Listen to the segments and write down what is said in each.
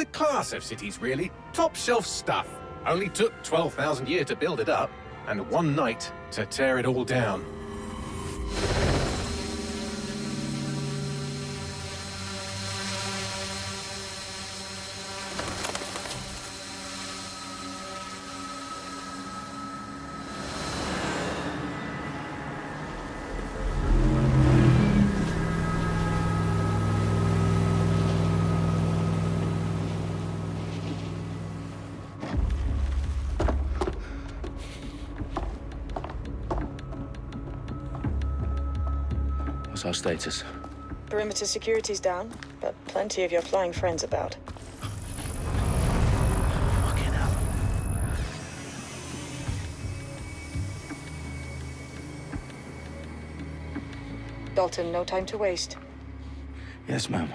class of cities, really. Top-shelf stuff. Only took 12,000 years to build it up, and one night to tear it all down. What's our status? Perimeter security's down, but plenty of your flying friends about. Fucking hell. Dalton, no time to waste. Yes, ma'am.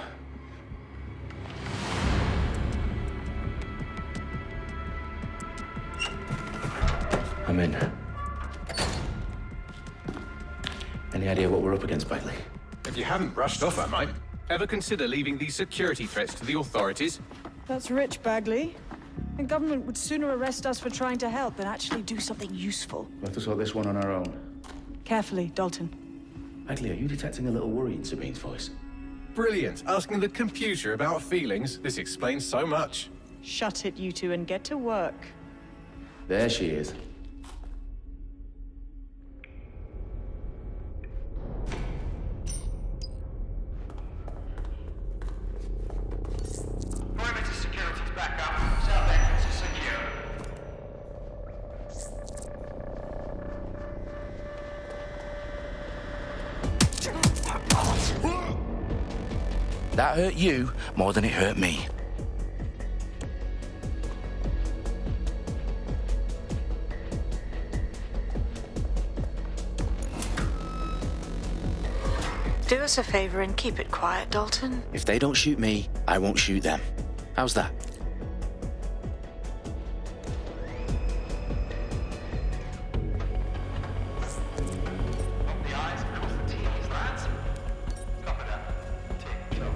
I'm in. Any idea what we're up against, Bailey? If you hadn't brushed off, I might. Ever consider leaving these security threats to the authorities? That's rich, Bagley. The government would sooner arrest us for trying to help than actually do something useful. We'll have to sort this one on our own. Carefully, Dalton. Bailey, are you detecting a little worry in Sabine's voice? Brilliant. Asking the computer about feelings. This explains so much. Shut it, you two, and get to work. There she is. Perimeter security's back up. South entrance is secure. That hurt you more than it hurt me. Do us a favor and keep it quiet, Dalton. If they don't shoot me, I won't shoot them. How's that? The eyes across the T's, lads. Copy that. Tick-tock.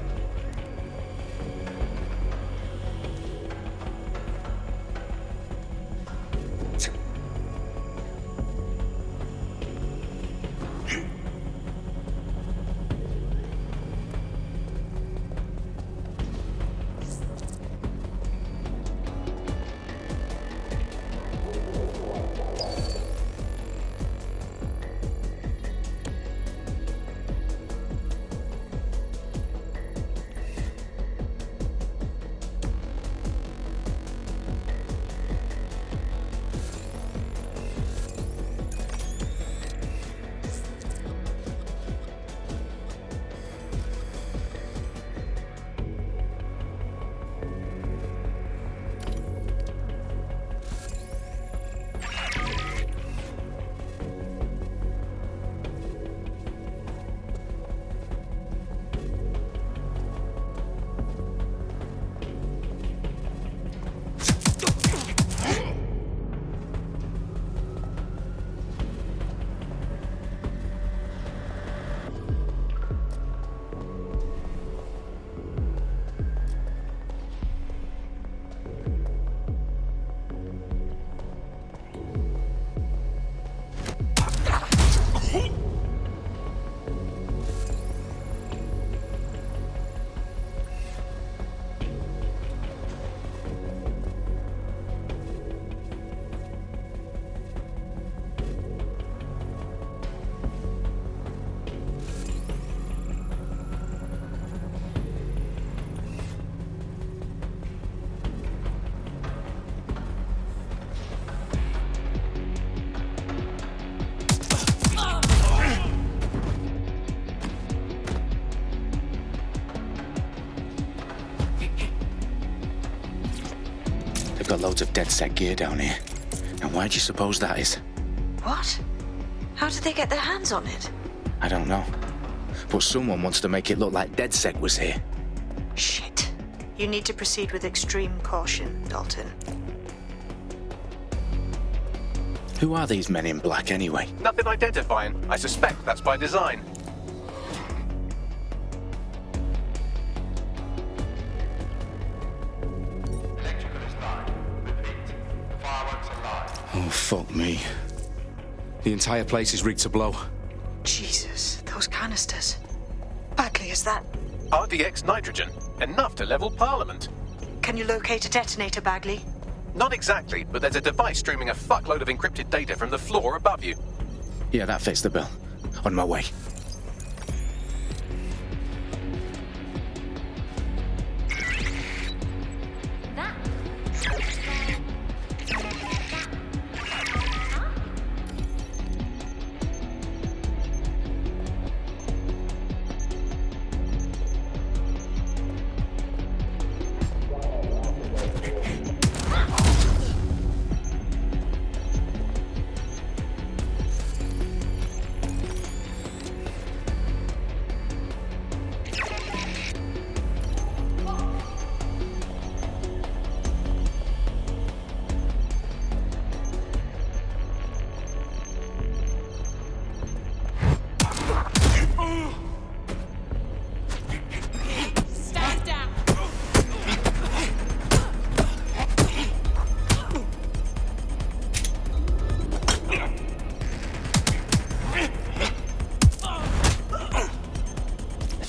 They've got loads of dead set gear down here. And why do you suppose that is? What? How did they get their hands on it? I don't know. But someone wants to make it look like DedSec was here. Shit. You need to proceed with extreme caution, Dalton. Who are these men in black anyway? Nothing identifying. I suspect that's by design. Oh, fuck me. The entire place is rigged to blow. Jesus, those canisters. Bagley, is that... RDX nitrogen. Enough to level Parliament. Can you locate a detonator, Bagley? Not exactly, but there's a device streaming a fuckload of encrypted data from the floor above you. Yeah, that fits the bill. On my way.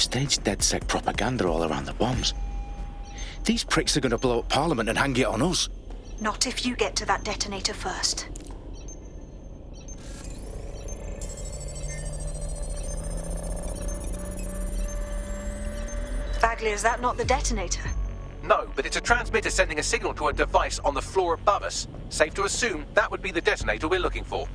Staged DedSec propaganda all around the bombs. These pricks are going to blow up Parliament and hang it on us. Not if you get to that detonator first. Bagley, is that not the detonator? No, but it's a transmitter sending a signal to a device on the floor above us. Safe to assume that would be the detonator we're looking for.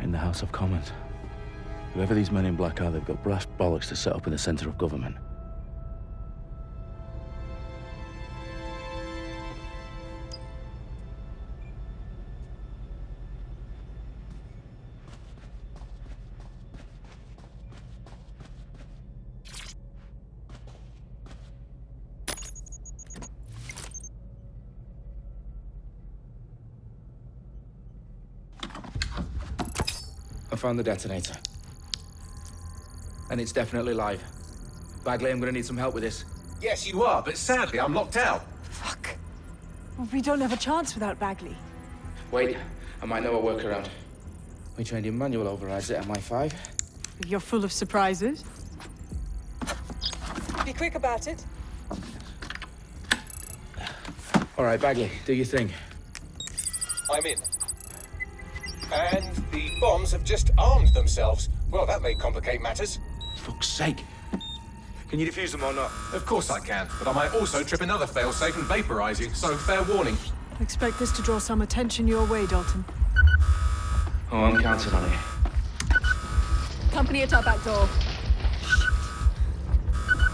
In the House of Commons. Whoever these men in black are, they've got brass bollocks to set up in the centre of government. I found the detonator. And it's definitely live. Bagley, I'm gonna need some help with this. Yes, you are, but sadly I'm locked out. Fuck. We don't have a chance without Bagley. Wait, I might know a workaround. We trained in manual overrides at MI5. You're full of surprises. Be quick about it. All right, Bagley, do your thing. I'm in. And the bombs have just armed themselves. Well, that may complicate matters. Fuck's sake. Can you defuse them or not? Of course I can, but I might also trip another failsafe and vaporize you, so fair warning. Expect this to draw some attention your way, Dalton. Oh, I'm counting on it. Company at our back door.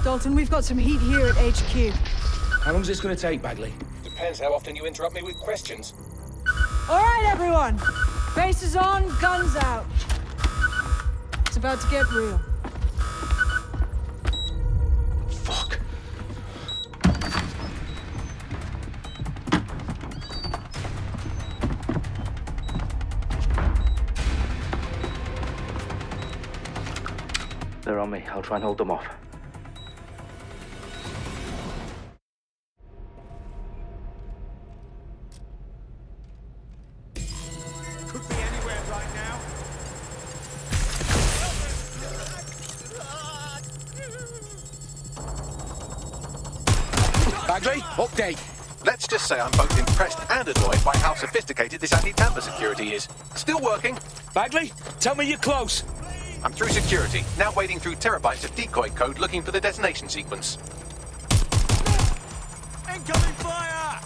Dalton, we've got some heat here at HQ. How long is this gonna take, Bagley? Depends how often you interrupt me with questions. All right, everyone. Faces on, guns out. It's about to get real. Fuck. They're on me. I'll try and hold them off. Could be anywhere right now. Bagley, update. Let's just say I'm both impressed and annoyed by how sophisticated this anti-tamper security is. Still working. Bagley, tell me you're close. I'm through security, now wading through terabytes of decoy code looking for the detonation sequence. Incoming fire!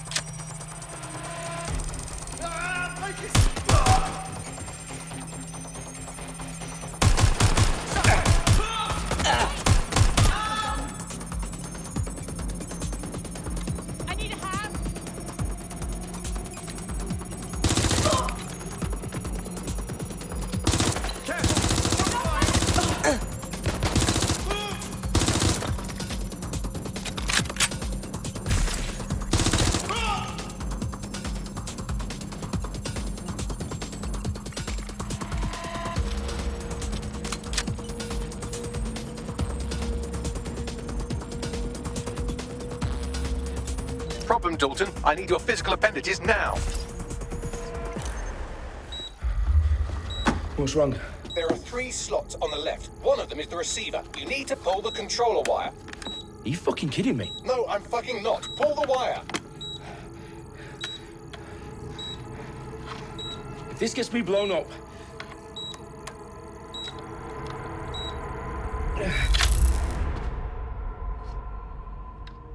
I need a hand. Problem, Dalton. I need your physical appendages now. What's wrong? There are 3 slots on the left. One of them is the receiver. You need to pull the controller wire. Are you fucking kidding me? No, I'm fucking not. Pull the wire. If this gets me blown up...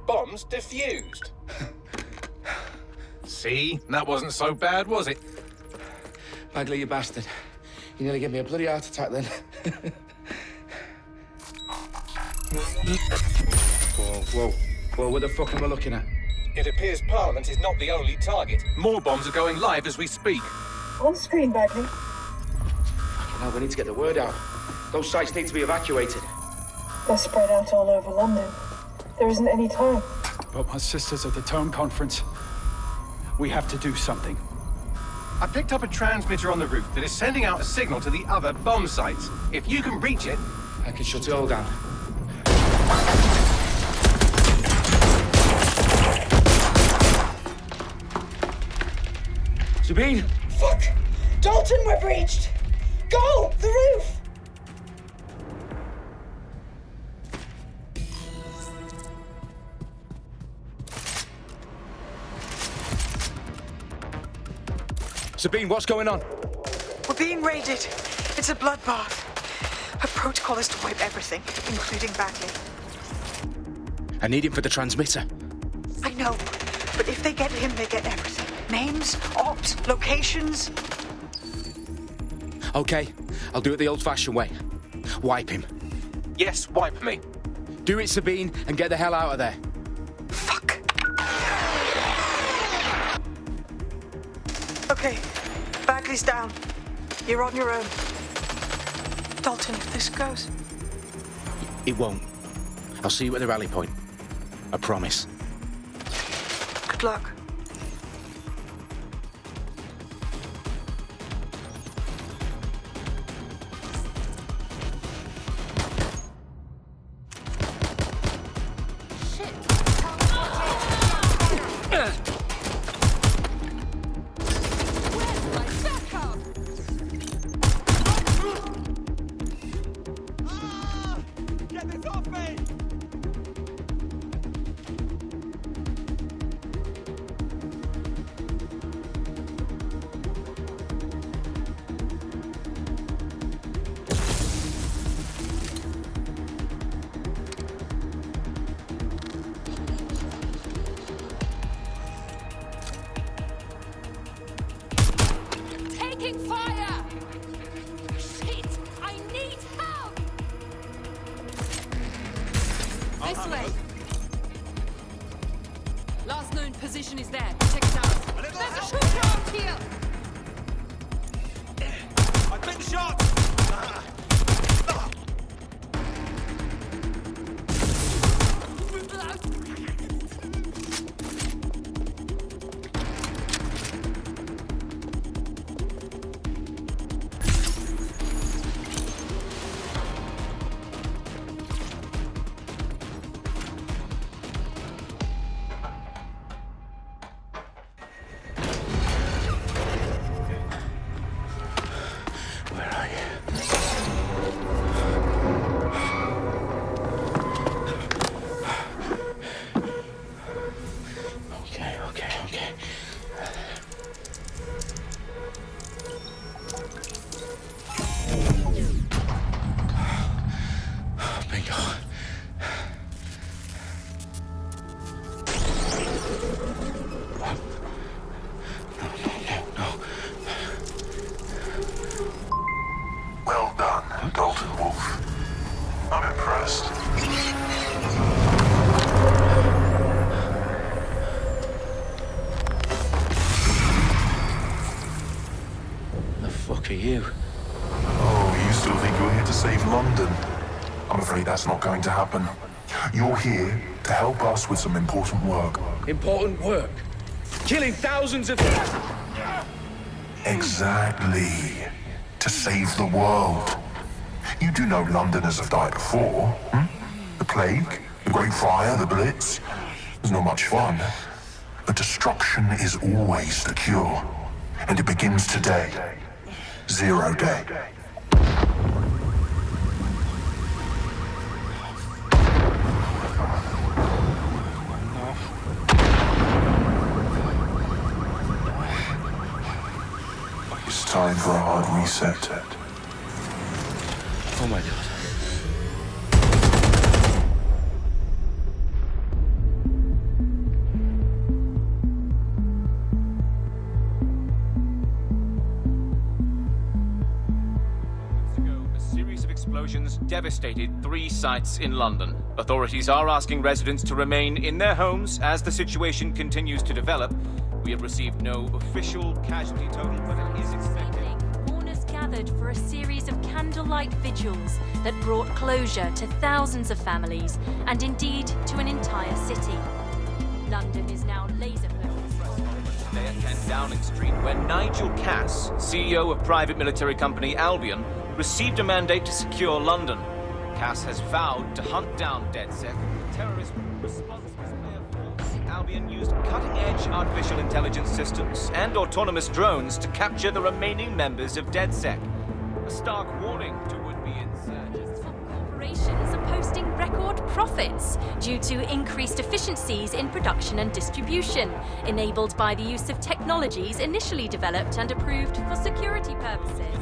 Bombs defused. See? That wasn't so bad, was it? Bagley, you bastard. You nearly gave me a bloody heart attack then. Whoa, what the fuck am I looking at? It appears Parliament is not the only target. More bombs are going live as we speak. On screen, Bagley. Now we need to get the word out. Those sites need to be evacuated. They're spread out all over London. There isn't any time. But my sister's at the town conference. We have to do something. I picked up a transmitter on the roof that is sending out a signal to the other bomb sites. If you can reach it... I can shut it all down. Sabine! Fuck! Dalton, we're breached! Go! The roof! Sabine, what's going on? We're being raided. It's a bloodbath. Her protocol is to wipe everything, including Bagley. I need him for the transmitter. I know, but if they get him, they get everything. Names, ops, locations. Okay, I'll do it the old-fashioned way. Wipe him. Yes, wipe me. Do it, Sabine, and get the hell out of there. Fuck. Okay, Bagley's down. You're on your own. Dalton, if this goes... It won't. I'll see you at the rally point. I promise. Good luck. Get this off me! Taking fire! Shit! I need help! This way. Last known position is there. Check it out. There's a shooter out here! I've been shot! Where are you? first. The fuck are you? Oh, you still think you're here to save London? I'm afraid that's not going to happen. You're here to help us with some important work. Important work. Killing thousands of... Exactly. To save the world. You do know Londoners have died before, hmm? The plague, the Great Fire, the Blitz. It's not much fun. But destruction is always the cure. And it begins today. 0 day. It's time for a hard reset. Oh my god. A series of explosions devastated 3 sites in London. Authorities are asking residents to remain in their homes as the situation continues to develop. We have received no official casualty total, but it is expected. Mourners gathered for a series of candlelight vigils that brought closure to thousands of families and indeed to an entire city. London is now laser focused. Today at 10 Downing Street, where Nigel Cass, CEO of private military company Albion, received a mandate to secure London. Cass has vowed to hunt down DedSec. Terrorist response was clear. Albion used cutting-edge artificial intelligence systems and autonomous drones to capture the remaining members of DedSec. A stark warning to would-be insurgents. Corporations are posting record profits due to increased efficiencies in production and distribution, enabled by the use of technologies initially developed and approved for security purposes.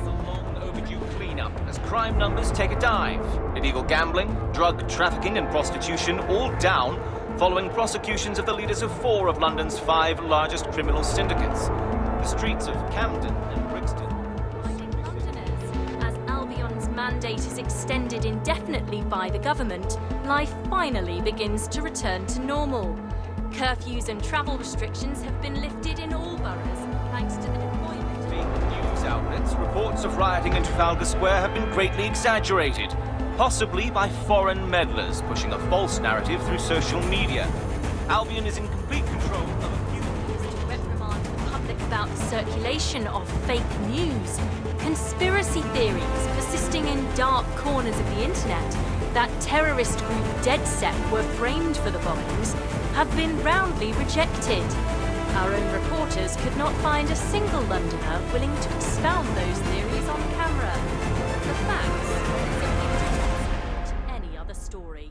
Overdue cleanup as crime numbers take a dive. Illegal gambling, drug trafficking and prostitution all down following prosecutions of the leaders of 4 of London's 5 largest criminal syndicates. The streets of Camden and Brixton. Reminding Londoners, as Albion's mandate is extended indefinitely by the government, life finally begins to return to normal. Curfews and travel restrictions have been lifted in all boroughs, thanks to the deployment. News outlets, reports of rioting in Trafalgar Square have been greatly exaggerated, possibly by foreign meddlers pushing a false narrative through social media. Albion is in complete control of a few... To reprimand the public about the circulation of fake news, conspiracy theories persisting in dark corners of the internet that terrorist group DedSec were framed for the bombings have been roundly rejected. Our own reporters could not find a single Londoner willing to expound those theories on camera. The facts simply don't support any other story.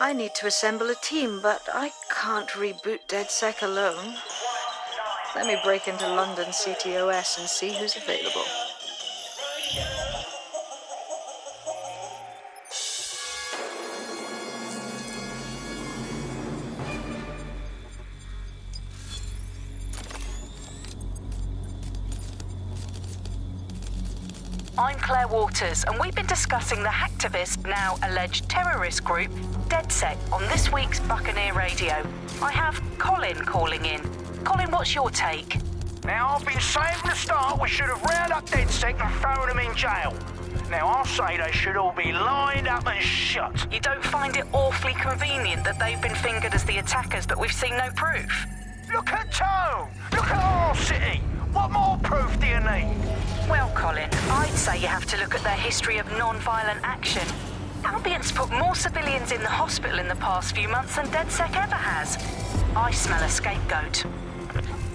I need to assemble a team, but I can't reboot DedSec alone. Let me break into London CTOS and see who's available. I'm Claire Waters, and we've been discussing the hacktivist, now alleged terrorist group, DedSec, on this week's Buccaneer Radio. I have Colin calling in. Colin, what's your take? Now, I've been saying from the start we should have rounded up DedSec and thrown them in jail. Now, I'll say they should all be lined up and shot. You don't find it awfully convenient that they've been fingered as the attackers, but we've seen no proof? Look at Tone! Look at our city! What more proof do you need? Well, Colin, I'd say you have to look at their history of non-violent action. Albion's put more civilians in the hospital in the past few months than DedSec ever has. I smell a scapegoat.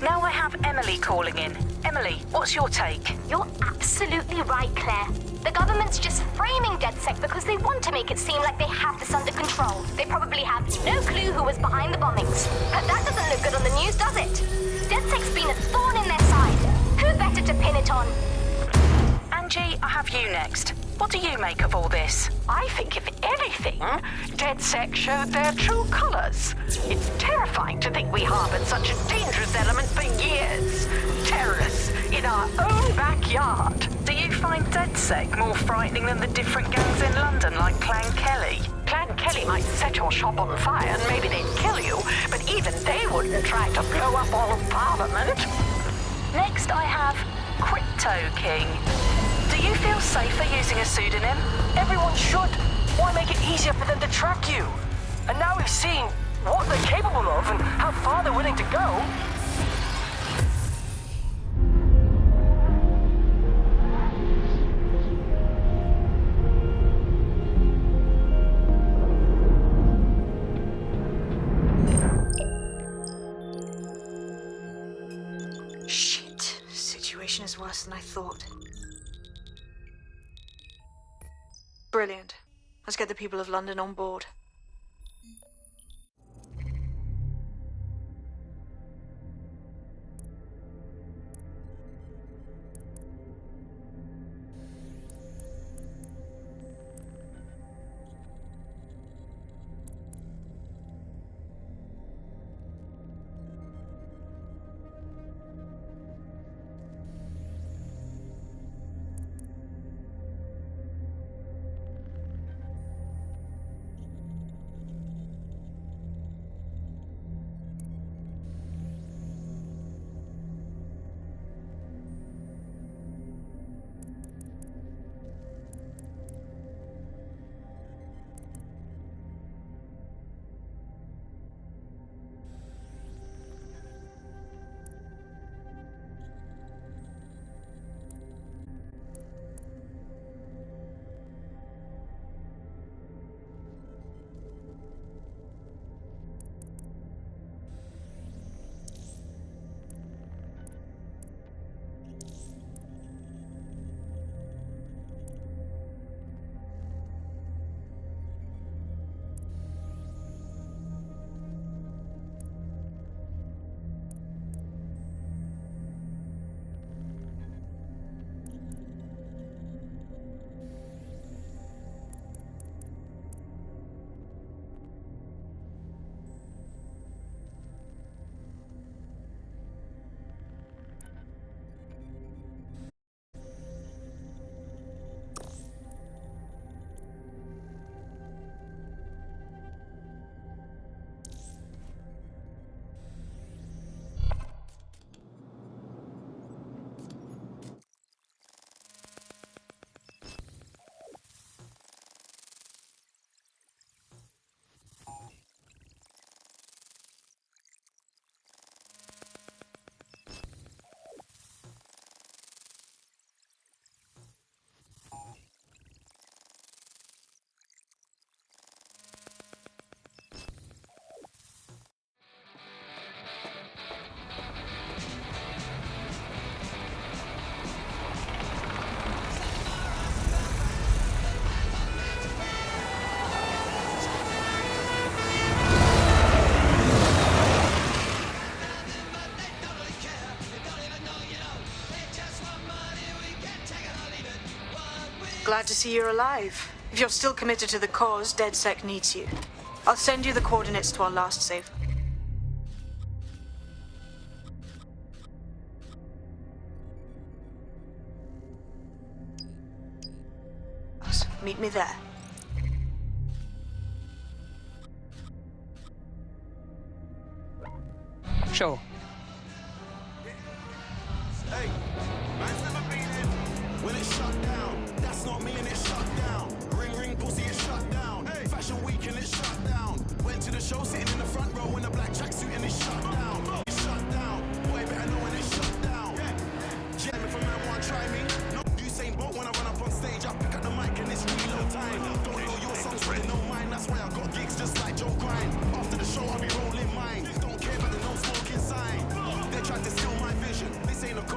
Now I have Emily calling in. Emily, what's your take? You're absolutely right, Claire. The government's just framing DedSec because they want to make it seem like they have this under control. They probably have no clue who was behind the bombings. But that doesn't look good on the news, does it? DedSec's been a thorn in their side. Who better to pin it on? Angie, I have you next. What do you make of all this? I think, if anything, DedSec showed their true colors. It's terrifying to think we harbored such a dangerous element for years. Terrorists in our own backyard. Do you find DedSec more frightening than the different gangs in London, like Clan Kelly? Clan Kelly might set your shop on fire and maybe they'd kill you, but even they wouldn't try to blow up all of Parliament. Next, I have Crypto King. Do you feel safer using a pseudonym? Everyone should. Why make it easier for them to track you? And now we've seen what they're capable of and how far they're willing to go. Shit. Situation is worse than I thought. Brilliant. Let's get the people of London on board. Glad to see you're alive. If you're still committed to the cause, DedSec needs you. I'll send you the coordinates to our last save. Meet me there. Sure. Hey, man's never been in when it's shut down. That's not me and it's shut down. Ring ring pussy is shut down. Hey, fashion week and it's shut down. Went to the show sitting in the front row in a black tracksuit and it's shut down. It's shut down. Boy, better know when it's shut down. Yeah, if a man wanna try me, no Usain Bolt when I run up on stage, I pick up the mic and it's reload time. Don't know your songs, but know mine. That's why I got gigs just like Joe Grind. After the show, I'll be rolling mine. Don't care about the no smoking sign.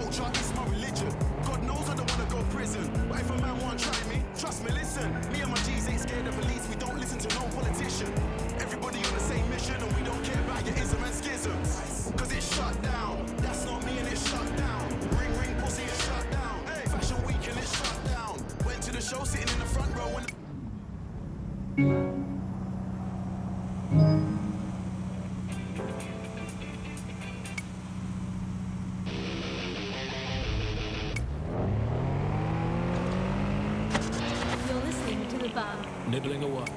culture, it's my religion. God knows I don't wanna go prison, but if a man won't try me, trust me, listen. Me and my G's ain't scared of police, we don't listen to no politician. Everybody on the same mission, and we don't care about your ism and schisms. Cause it's shut down, that's not me and it's shut down. Ring ring pussy, it's shut down. Hey, Fashion Week and it's shut down. Went to the show sitting in the front row and You're listening to The Bar. Nibbling or what?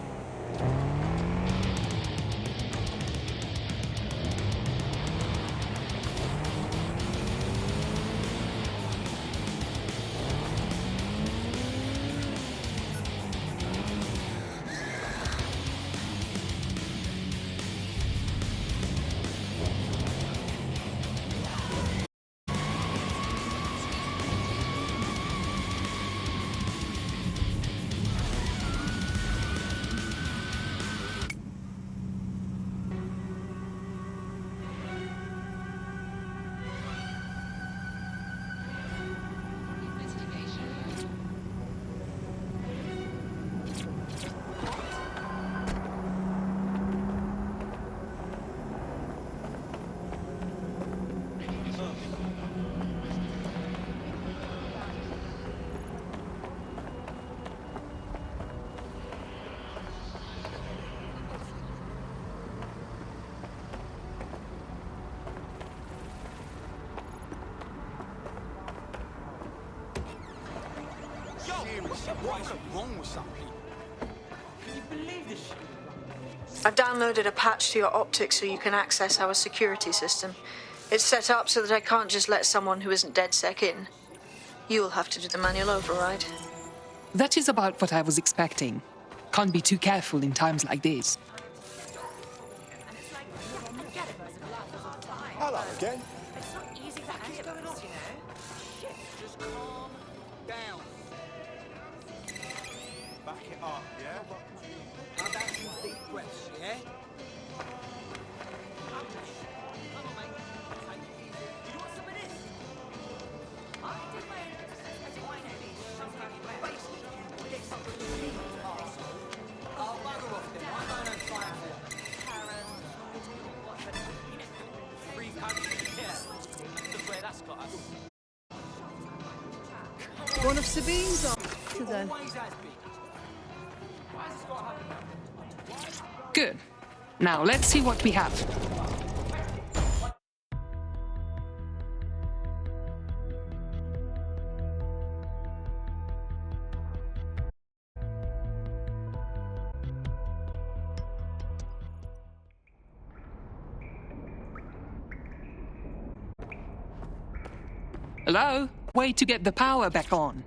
What is wrong with some people? Can you believe this shit? I've downloaded a patch to your optics so you can access our security system. It's set up so that I can't just let someone who isn't DedSec in. You'll have to do the manual override. That is about what I was expecting. Can't be too careful in times like this. Hello again. It's not easy to analyze, you know? Shit, just calm down. Back it up, yeah? How about some deep breaths, yeah? One of Sabine's on to then. Good. Now let's see what we have. Hello? Way to get the power back on.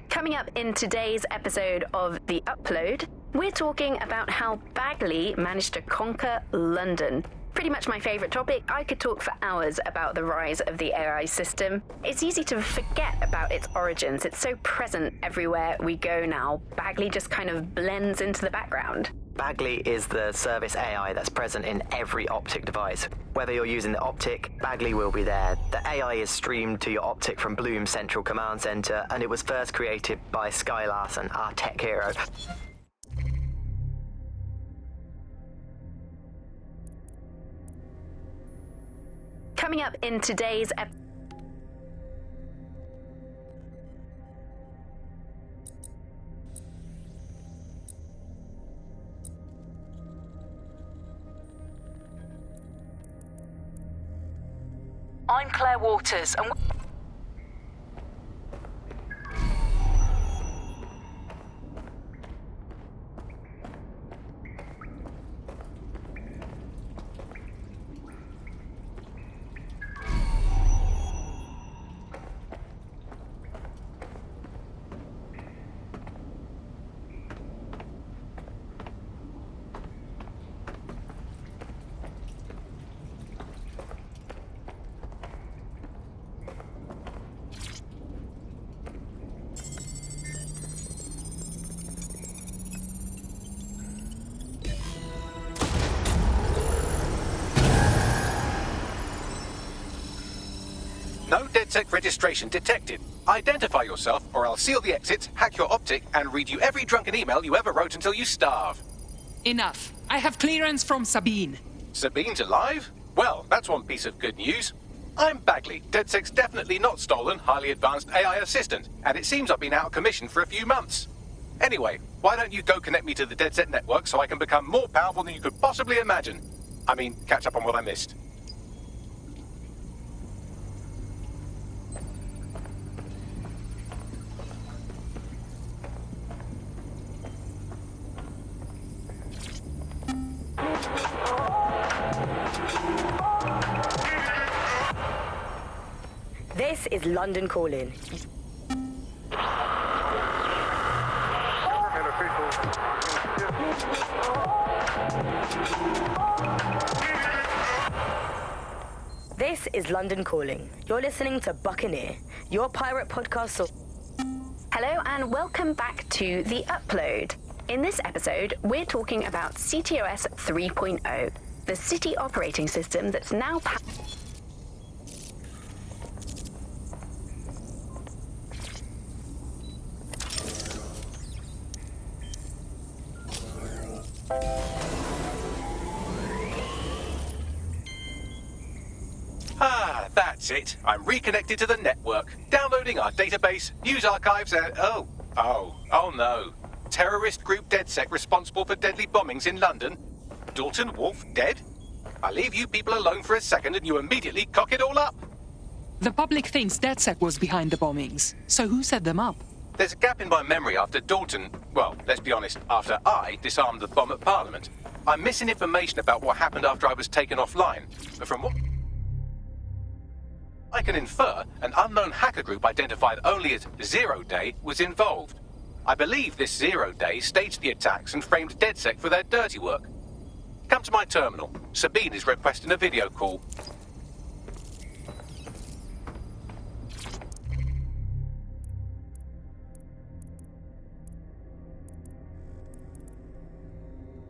Coming up in today's episode of The Upload, we're talking about how Bagley managed to conquer London. Pretty much my favourite topic. I could talk for hours about the rise of the AI system. It's easy to forget about its origins. It's so present everywhere we go now. Bagley just kind of blends into the background. Bagley is the service AI that's present in every Optic device. Whether you're using the Optic, Bagley will be there. The AI is streamed to your Optic from Bloom's Central Command Center, and it was first created by Sky Larson, our tech hero. Coming up in today's episode. I'm Claire Waters, and DedSec registration detected. Identify yourself, or I'll seal the exits, hack your optic, and read you every drunken email you ever wrote until you starve. Enough. I have clearance from Sabine. Sabine's alive? Well, that's one piece of good news. I'm Bagley, DedSec's definitely not stolen, highly advanced AI assistant, and it seems I've been out of commission for a few months. Anyway, why don't you go connect me to the DedSec network so I can become more powerful than you could possibly imagine? I mean, catch up on what I missed. This is London Calling. This is London Calling. You're listening to Buccaneer, your pirate podcast. Hello and welcome back to The Upload. In this episode, we're talking about CTOS 3.0, the city operating system that's now That's it. I'm reconnected to the network, downloading our database, news archives, and oh no. Terrorist group DedSec responsible for deadly bombings in London. Dalton Wolf dead? I leave you people alone for a second and you immediately cock it all up. The public thinks DedSec was behind the bombings, so who set them up? There's a gap in my memory after Dalton, well, let's be honest, after I disarmed the bomb at Parliament. I'm missing information about what happened after I was taken offline, but from what I can infer, an unknown hacker group identified only as Zero Day was involved. I believe this 0 Day staged the attacks and framed DedSec for their dirty work. Come to my terminal. Sabine is requesting a video call.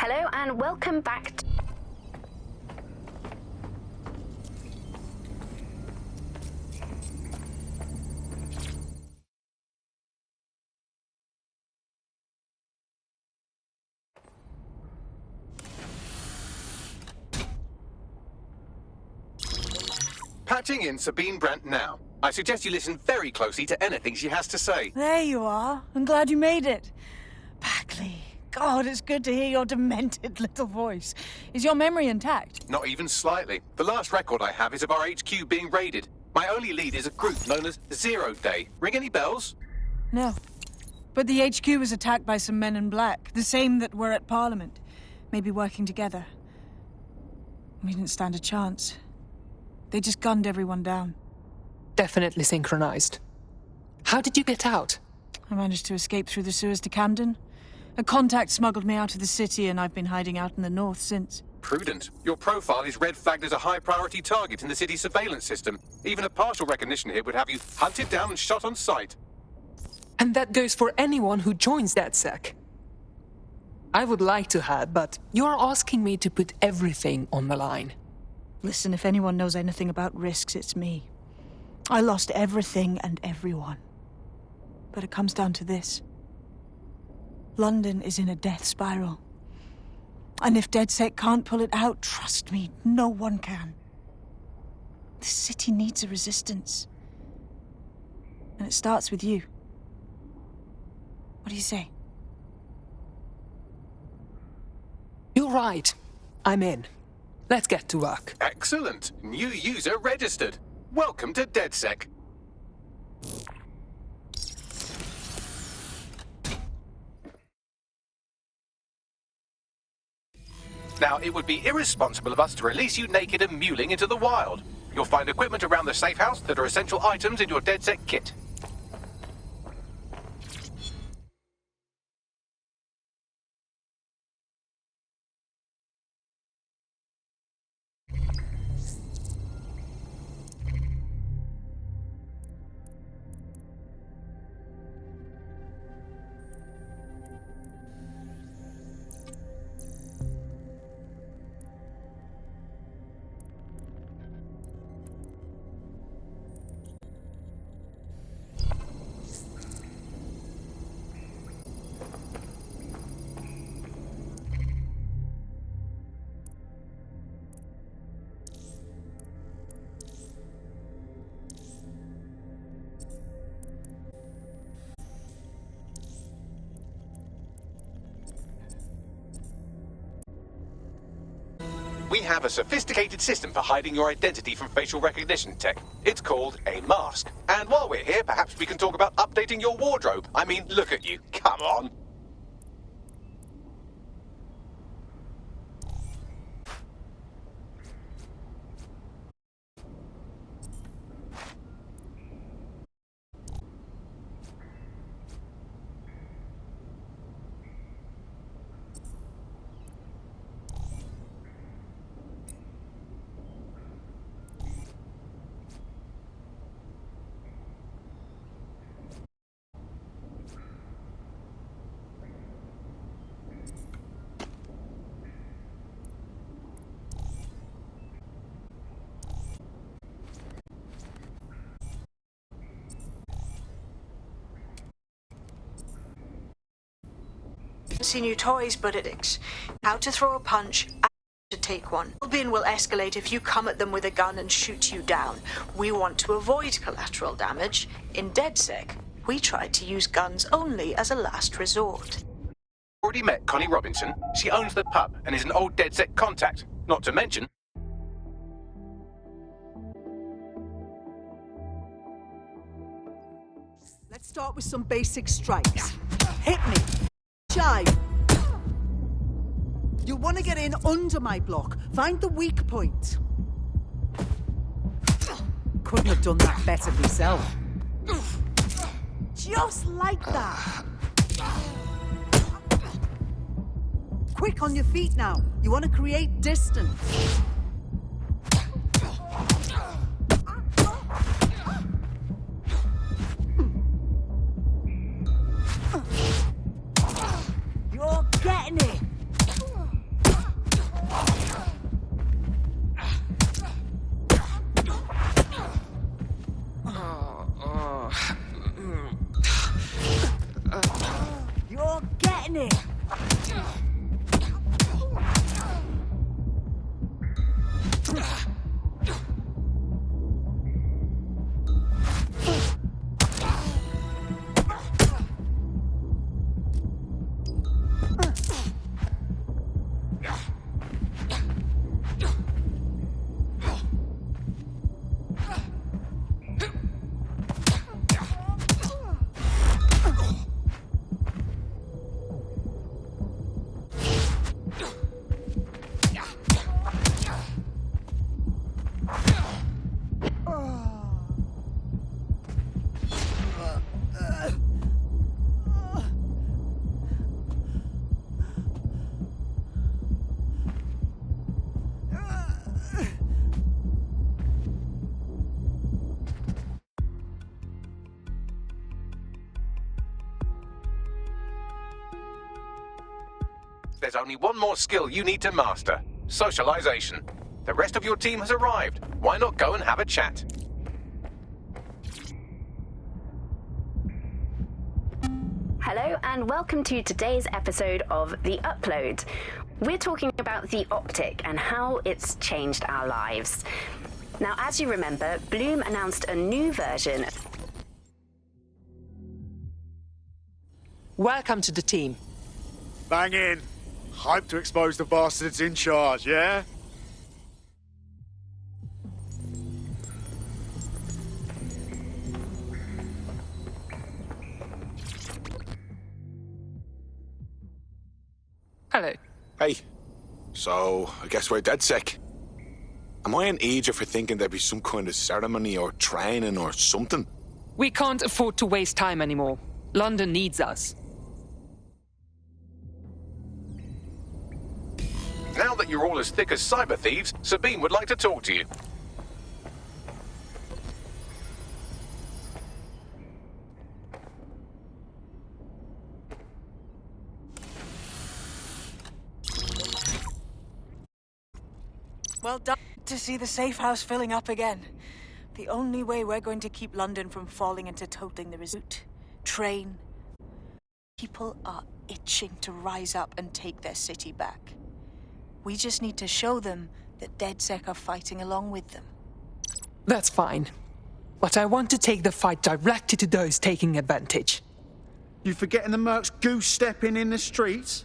Hello and welcome back to... Patching in Sabine Brandt now. I suggest you listen very closely to anything she has to say. There you are. I'm glad you made it. Bagley. God, it's good to hear your demented little voice. Is your memory intact? Not even slightly. The last record I have is of our HQ being raided. My only lead is a group known as 0 Day. Ring any bells? No. But the HQ was attacked by some men in black, the same that were at Parliament. Maybe working together. We didn't stand a chance. They just gunned everyone down. Definitely synchronized. How did you get out? I managed to escape through the sewers to Camden. A contact smuggled me out of the city, and I've been hiding out in the north since. Prudent. Your profile is red flagged as a high-priority target in the city's surveillance system. Even a partial recognition here would have you hunted down and shot on sight. And that goes for anyone who joins DedSec. I would like to have, but you're asking me to put everything on the line. Listen, if anyone knows anything about risks, it's me. I lost everything and everyone. But it comes down to this. London is in a death spiral. And if DedSec can't pull it out, trust me, no one can. This city needs a resistance. And it starts with you. What do you say? You're right. I'm in. Let's get to work. Excellent. New user registered. Welcome to DedSec. Now, it would be irresponsible of us to release you naked and mewling into the wild. You'll find equipment around the safe house that are essential items in your DedSec kit. we have a sophisticated system for hiding your identity from facial recognition tech. It's called a mask. And while we're here, perhaps we can talk about updating your wardrobe. I mean, look at you. Come on. See new toys, but it's how to throw a punch, how to take one. Albion will escalate if you come at them with a gun and shoot you down. We want to avoid collateral damage. In DedSec, we tried to use guns only as a last resort. Already met Connie Robinson. She owns the pub and is an old DedSec contact. Not to mention... Let's start with some basic strikes. Hit me. Jive. You want to get in under my block. Find the weak point. Couldn't have done that better myself. Just like that. Quick on your feet now. You want to create distance. You're getting it. You're getting it. There's only one more skill you need to master. Socialization. The rest of your team has arrived. Why not go and have a chat? Hello and welcome to today's episode of The Upload. We're talking about the optic and how it's changed our lives. Now, as you remember, Bloom announced a new version. Welcome to the team. Bang in. Hype to expose the bastards in charge, yeah? Hello. Hey. So, I guess we're DedSec. Am I an idiot for thinking there'd be some kind of ceremony or training or something? We can't afford to waste time anymore. London needs us. Now that you're all as thick as cyber thieves, Sabine would like to talk to you. Well done to see the safe house filling up again. The only way we're going to keep London from falling into totaling the resort. Train. People are itching to rise up and take their city back. We just need to show them that DedSec are fighting along with them. That's fine. But I want to take the fight directly to those taking advantage. You forgetting the mercs goose-stepping in the streets?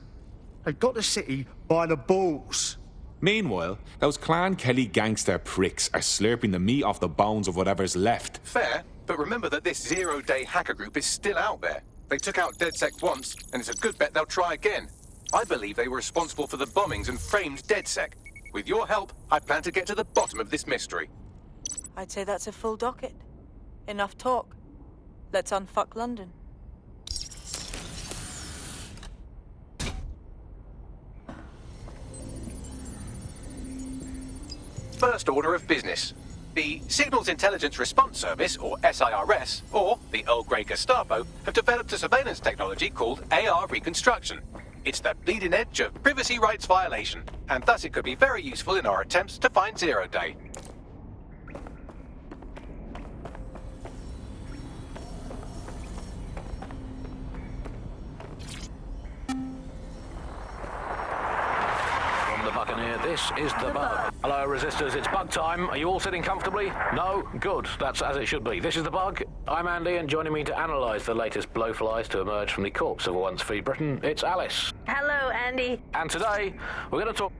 They've got the city by the balls. Meanwhile, those Clan Kelly gangster pricks are slurping the meat off the bones of whatever's left. Fair, but remember that this zero-day hacker group is still out there. They took out DedSec once, and it's a good bet they'll try again. I believe they were responsible for the bombings and framed DedSec. With your help, I plan to get to the bottom of this mystery. I'd say that's a full docket. Enough talk. Let's unfuck London. First order of business. The Signals Intelligence Response Service, or SIRS, or the Earl Grey Gestapo, have developed a surveillance technology called AR Reconstruction. It's the bleeding edge of privacy rights violation, and thus it could be very useful in our attempts to find Zero Day. From the Buccaneer, this is the Bug. Hello, Resistors, it's Bug time. Are you all sitting comfortably? No? Good. That's as it should be. This is the Bug. I'm Andy, and joining me to analyse the latest blowflies to emerge from the corpse of a once free Britain, it's Alice. Hello, Andy. And today, we're going to talk...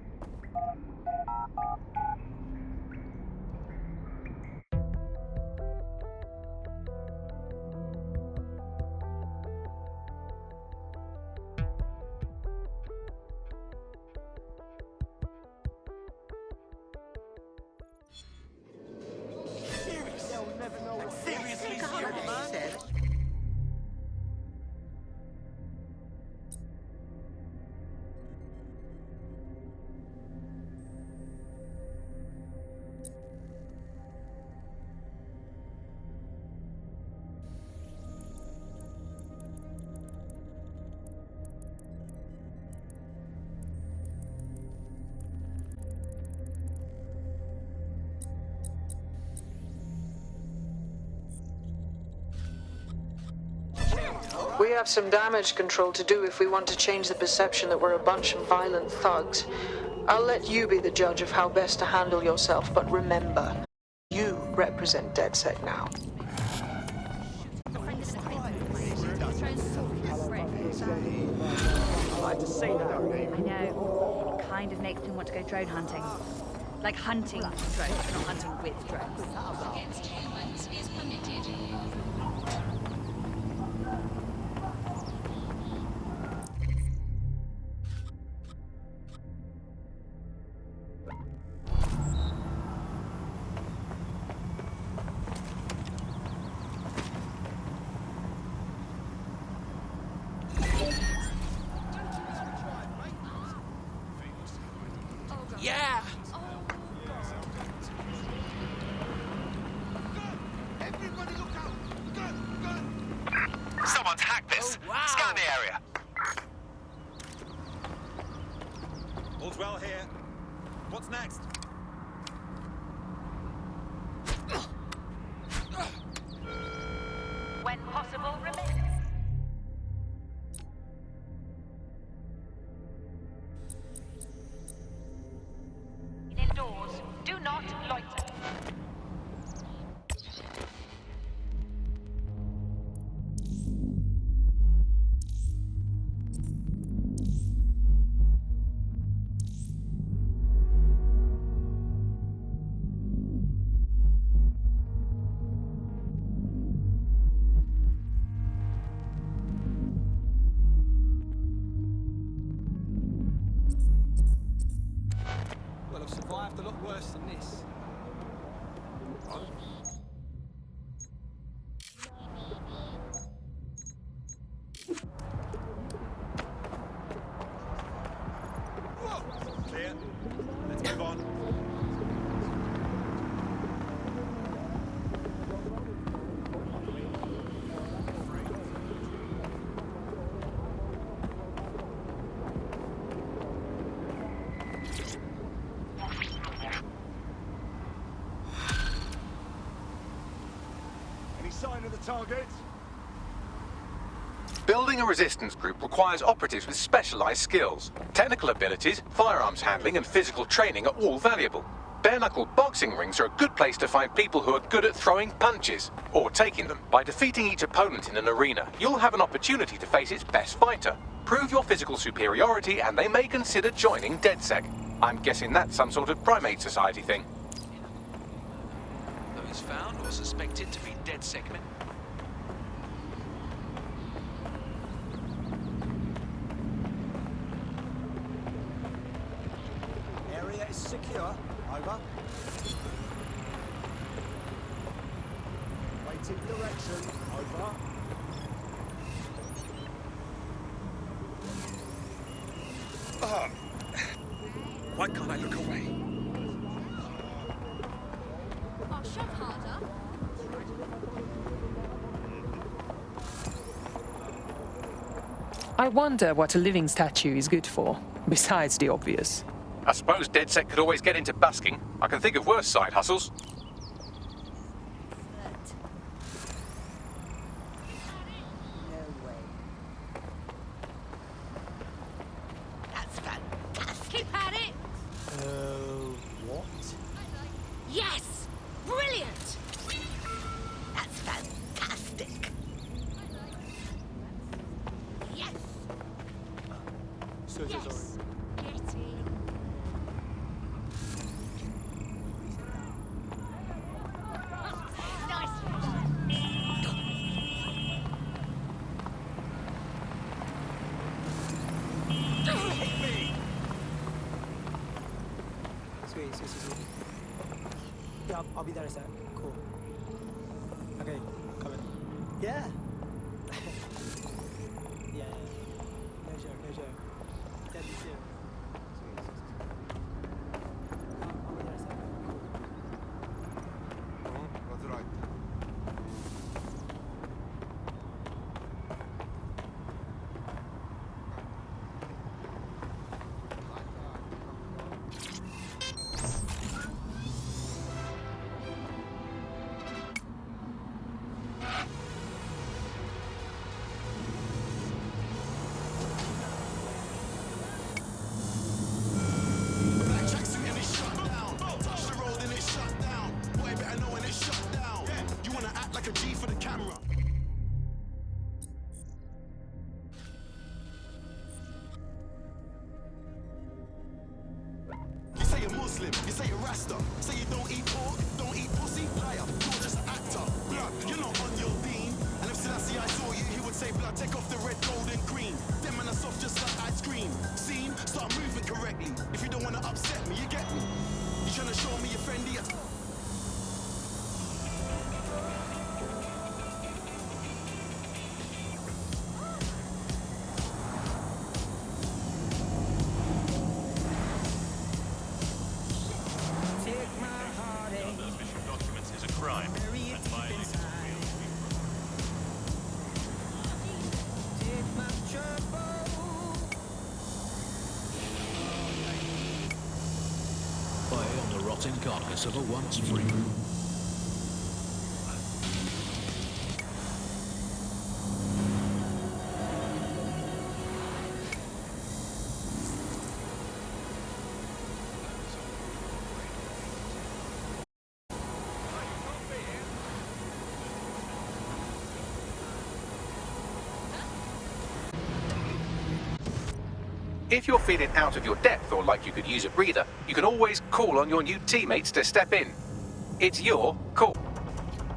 We have some damage control to do if we want to change the perception that we're a bunch of violent thugs. I'll let you be the judge of how best to handle yourself, but remember, you represent DedSec now. I like to see that. I know. It kind of makes me want to go drone hunting. Like hunting drones, not hunting with drones. Against humans is permitted. Yeah! Someone's hacked this. Scan the area. All's well here. What's next? When possible, remain. Indoors. Do not loiter. Well, I've survived a lot worse than this. Whoa! Clear. Let's move on. Any sign of the target? Building a resistance group requires operatives with specialized skills. Technical abilities, firearms handling, and physical training are all valuable. Bare-knuckle boxing rings are a good place to find people who are good at throwing punches, or taking them. By defeating each opponent in an arena, you'll have an opportunity to face its best fighter. Prove your physical superiority, and they may consider joining DedSec. I'm guessing that's some sort of primate society thing. Those found or suspected to be DedSec men. Area is secure. Over. Waiting direction. Over. Why can't I look away? Oh, shove harder. I wonder what a living statue is good for, besides the obvious. I suppose DedSec could always get into busking. I can think of worse side hustles. That's fantastic. Keep at it. What? Yes! Brilliant! That's fantastic. Yes! Yes! Getting. Sweet. Yeah, I'll be there in a sec. Cool. Okay, coming. Yeah. yeah. No joke. Deadly serious. I'll be there in a sec. Cool. That's right. You say you're Rasta, say you don't eat pork, don't eat pussy, liar, you're just an actor. Blood, you're not on your beam. And if Selassie I saw you, he would say, blood, take off the red, gold and green. Them man are soft just like ice cream. Scene, start moving correctly. If you don't want to upset me, you get me. You trying to show me you're friendly? Rotting carcass of a once free. If you're feeling out of your depth or like you could use a breather, you can always call on your new teammates to step in. It's your call.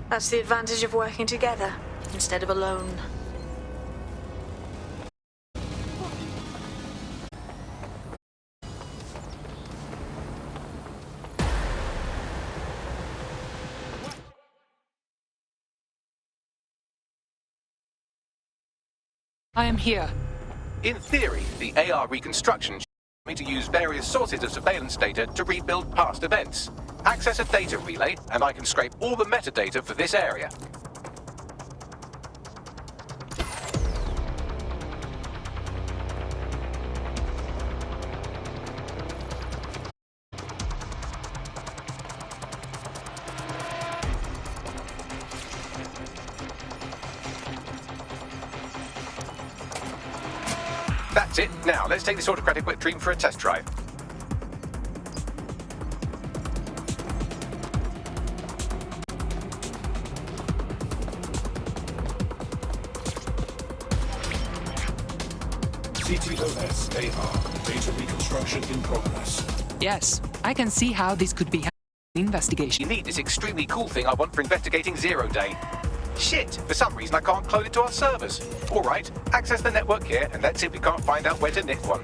That's the advantage of working together instead of alone. I am here. In theory, the AR reconstruction allows me to use various sources of surveillance data to rebuild past events. Access a data relay, and I can scrape all the metadata for this area. That's it. Now, let's take this autocratic wet dream for a test drive. CTOS AR. Data reconstruction in progress. Yes, I can see how this could be an investigation. You need this extremely cool thing I want for investigating Zero Day. Shit, for some reason I can't clone it to our servers. Alright, access the network here and let's see if we can't find out where to nick one.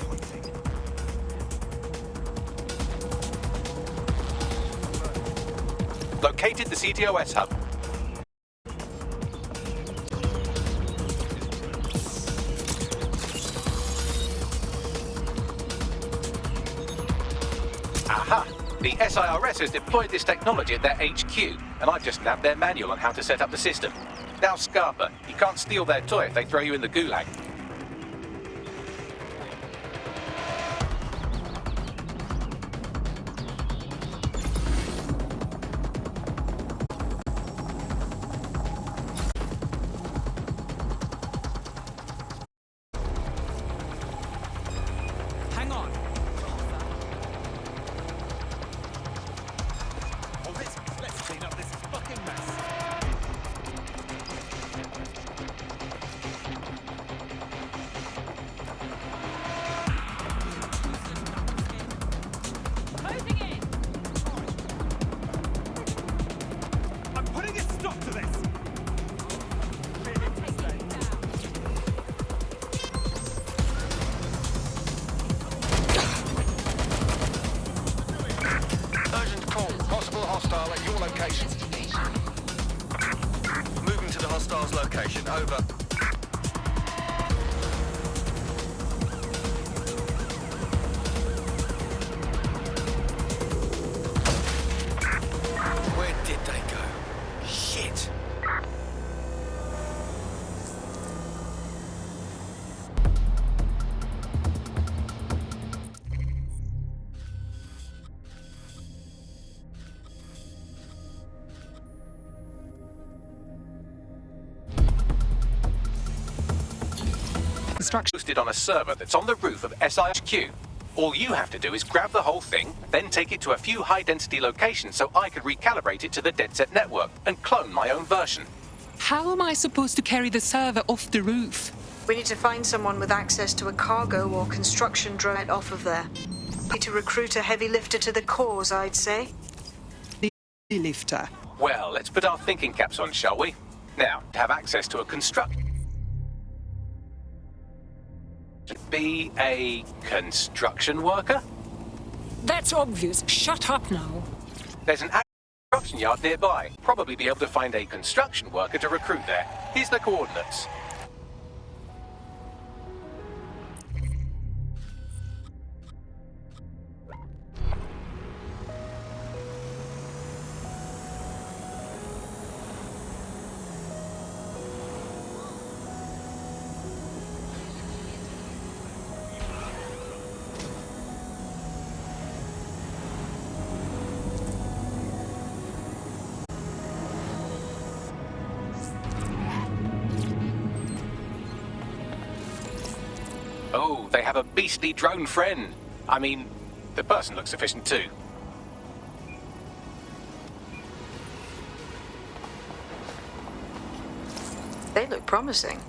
Located the CTOS hub. Aha! The SIRS has deployed this technology at their HQ, and I've just nabbed their manual on how to set up the system. Now, Scarpa, you can't steal their toy if they throw you in the gulag. Hang on. Let's clean up this fucking mess. Closing in. I'm putting a stop to this. Urgent call. Possible hostile at your location. Moving to the hostile's location. Over. Where did they go? Shit. Hosted on a server that's on the roof of SIHQ. All you have to do is grab the whole thing, then take it to a few high-density locations so I can recalibrate it to the DedSec network and clone my own version. How am I supposed to carry the server off the roof? We need to find someone with access to a cargo or construction drone off of there. Need to recruit a heavy lifter to the cause, I'd say. The lifter. Well, let's put our thinking caps on, shall we? Now, to have access to a be a construction worker? That's obvious. Shut up now. There's an construction yard nearby. Probably be able to find a construction worker to recruit there. Here's the coordinates. Oh, they have a beastly drone friend. I mean, the person looks efficient too. They look promising.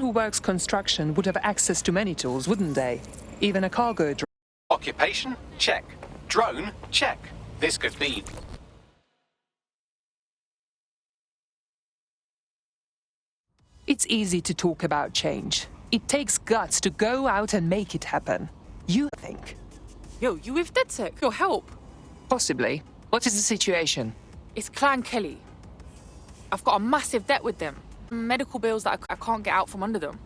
Who works construction would have access to many tools, wouldn't they? Even a cargo drone. Occupation? Check. Drone? Check. This could be... It's easy to talk about change. It takes guts to go out and make it happen. You think? Yo, you with DedSec? Your help? Possibly. What is the situation? It's Clan Kelly. I've got a massive debt with them. Medical bills that I can't get out from under them.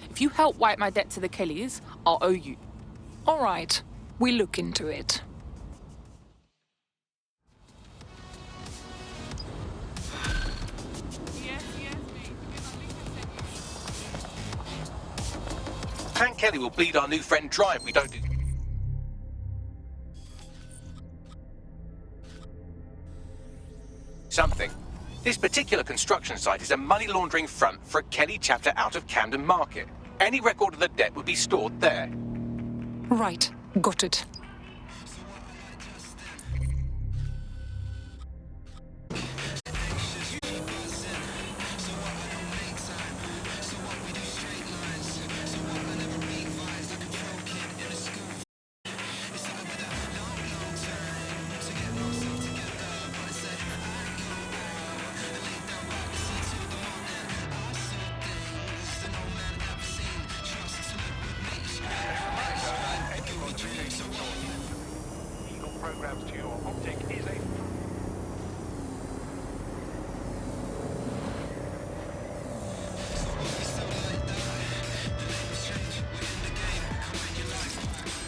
If you help wipe my debt to the Kellys, I'll owe you. All right. We'll look into it. Clan Kelly will bleed our new friend dry if we don't do... something. This particular construction site is a money laundering front for a Kelly chapter out of Camden Market. Any record of the debt would be stored there. Right. Got it.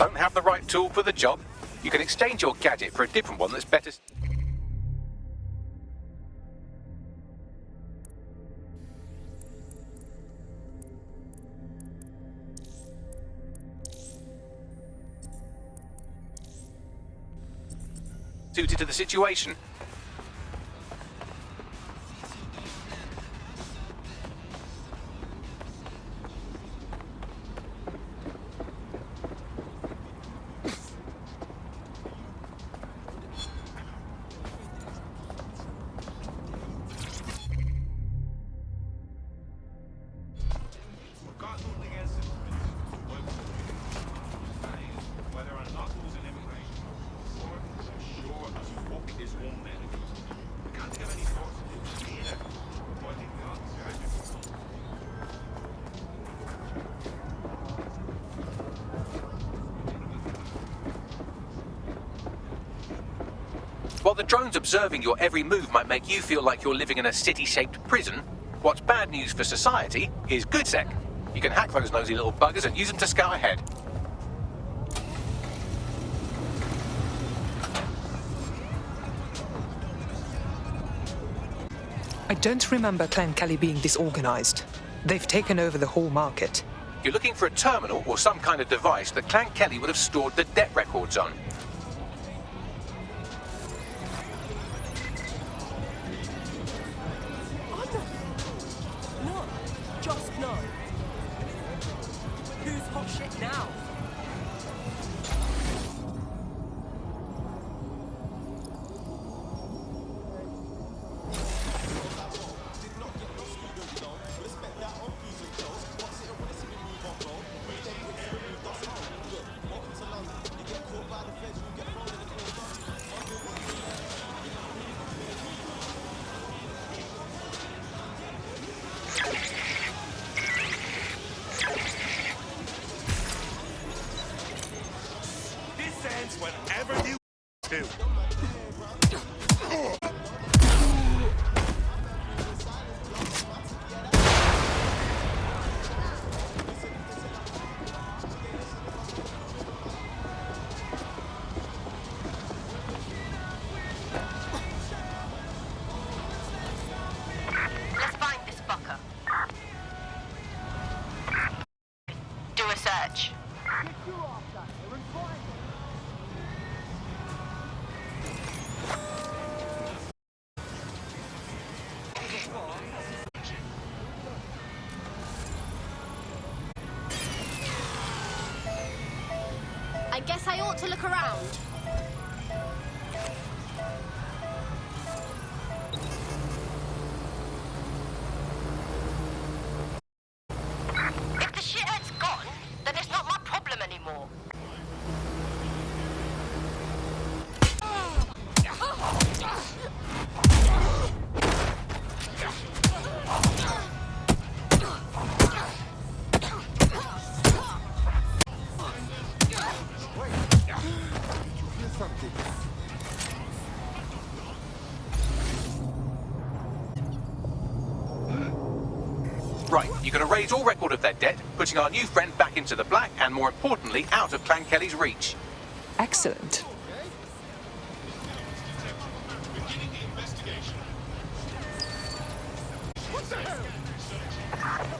don't have the right tool for the job, you can exchange your gadget for a different one that's better. Suited to the situation. While the drones observing your every move might make you feel like you're living in a city-shaped prison, what's bad news for society is good sec. You can hack those nosy little buggers and use them to scout ahead. I don't remember Clan Kelly being disorganized. They've taken over the whole market. You're looking for a terminal or some kind of device that Clan Kelly would have stored the debt records on. Whenever you do. Let's find this fucker. Do a search. I guess I ought to look around. If the shithead's gone, then it's not my problem anymore. Right, you can erase all record of their debt, putting our new friend back into the black and, more importantly, out of Clan Kelly's reach. Excellent.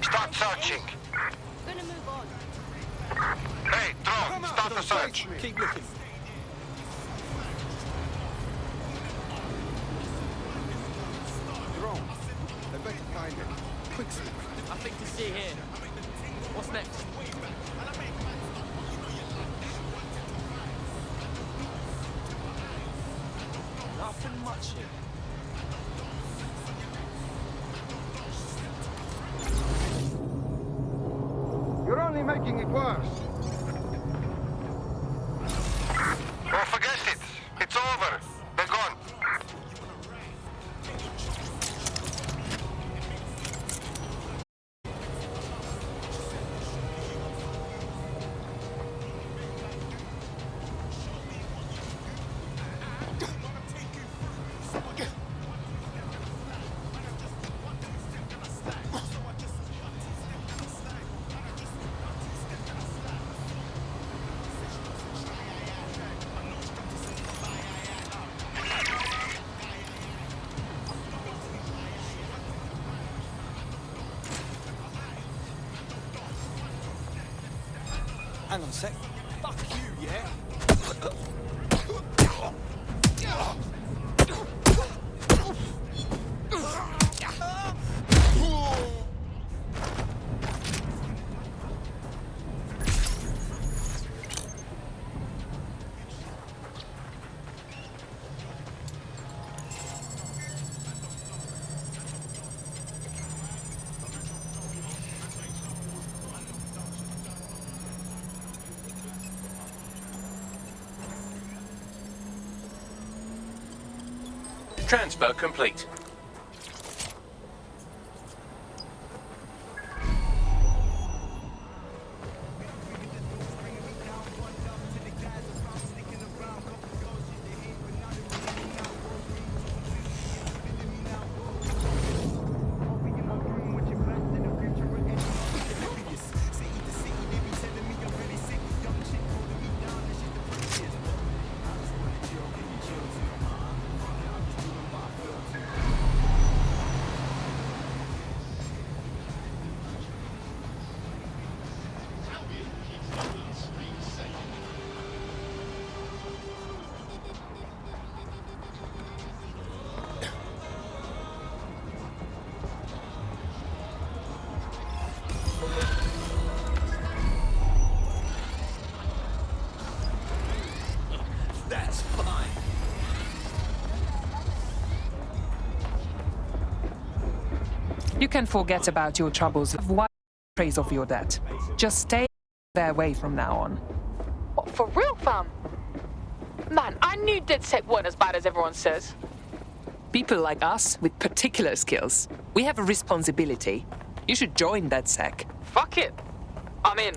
Start searching. Gonna move on. Hey, drone, start the search. Keep looking. Drone. I bet you find it. Quick sleep. Nothing to see here. What's next? Nothing much here. You're only making it worse. Oh, forget it. It's over. They're gone. Hang on a sec. Fuck you, yeah? Transfer complete. That's fine. You can forget about your troubles. Why trace of your debt? Just stay their way from now on. What, for real, fam? Man, I knew DedSec weren't as bad as everyone says. People like us with particular skills. We have a responsibility. You should join DedSec. Fuck it. I'm in.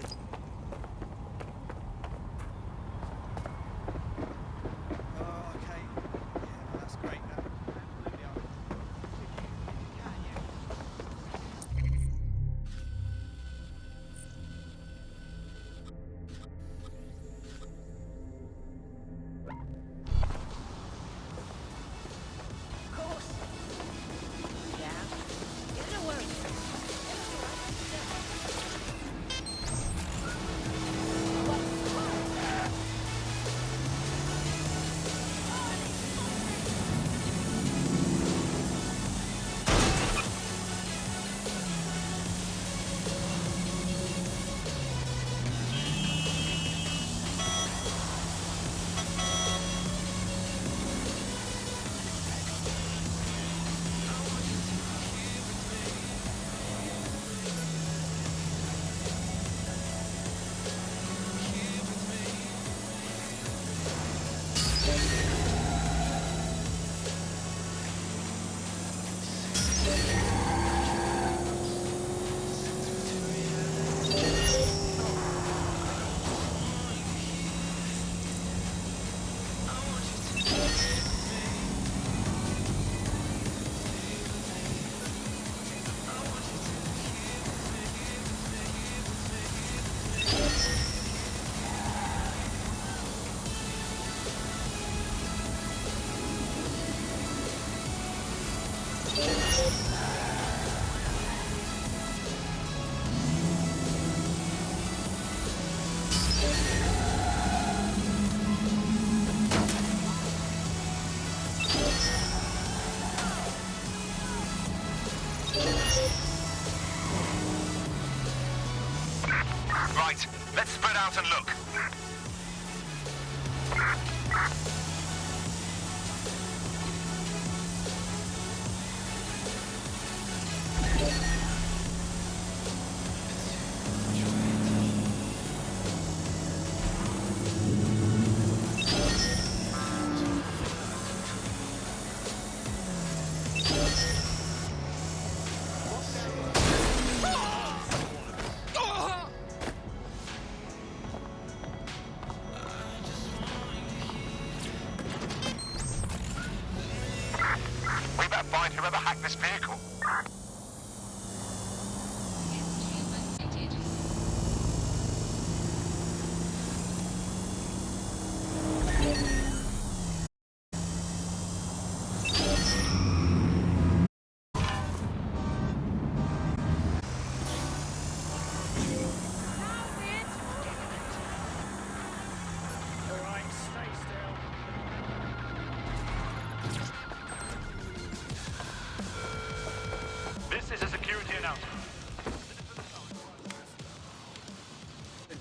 Right, let's spread out and look.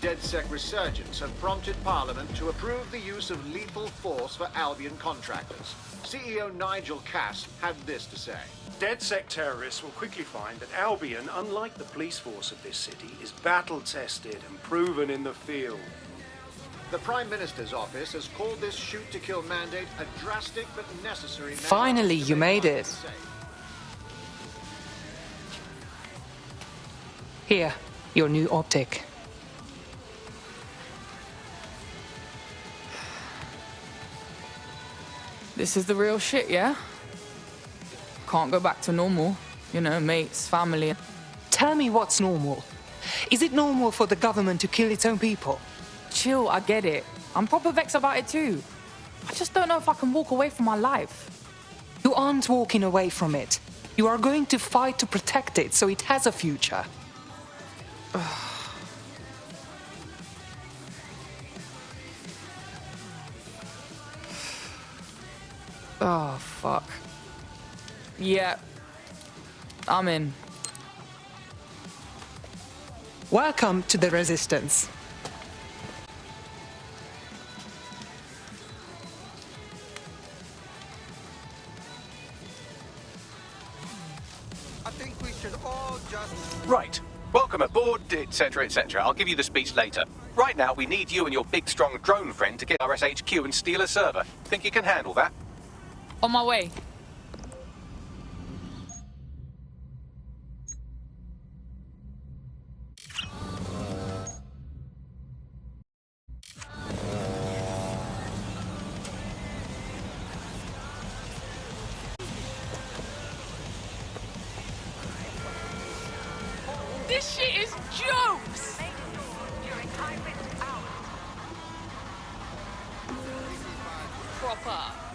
DedSec resurgence have prompted Parliament to approve the use of lethal force for Albion contractors. CEO Nigel Cass had this to say. DedSec terrorists will quickly find that Albion, unlike the police force of this city, is battle-tested and proven in the field. The Prime Minister's office has called this shoot-to-kill mandate a drastic but necessary measure. Finally, you made it. Here, your new optic. This is the real shit, yeah? Can't go back to normal. You know, mates, family. Tell me what's normal. Is it normal for the government to kill its own people? Chill, I get it. I'm proper vexed about it too. I just don't know if I can walk away from my life. You aren't walking away from it. You are going to fight to protect it so it has a future. Oh, fuck. Yeah. I'm in. Welcome to the Resistance. I think we should all just... Right. Welcome aboard, etc., etc. I'll give you the speech later. Right now, we need you and your big, strong drone friend to get our SHQ and steal a server. Think you can handle that? On my way. This shit is jokes! Proper.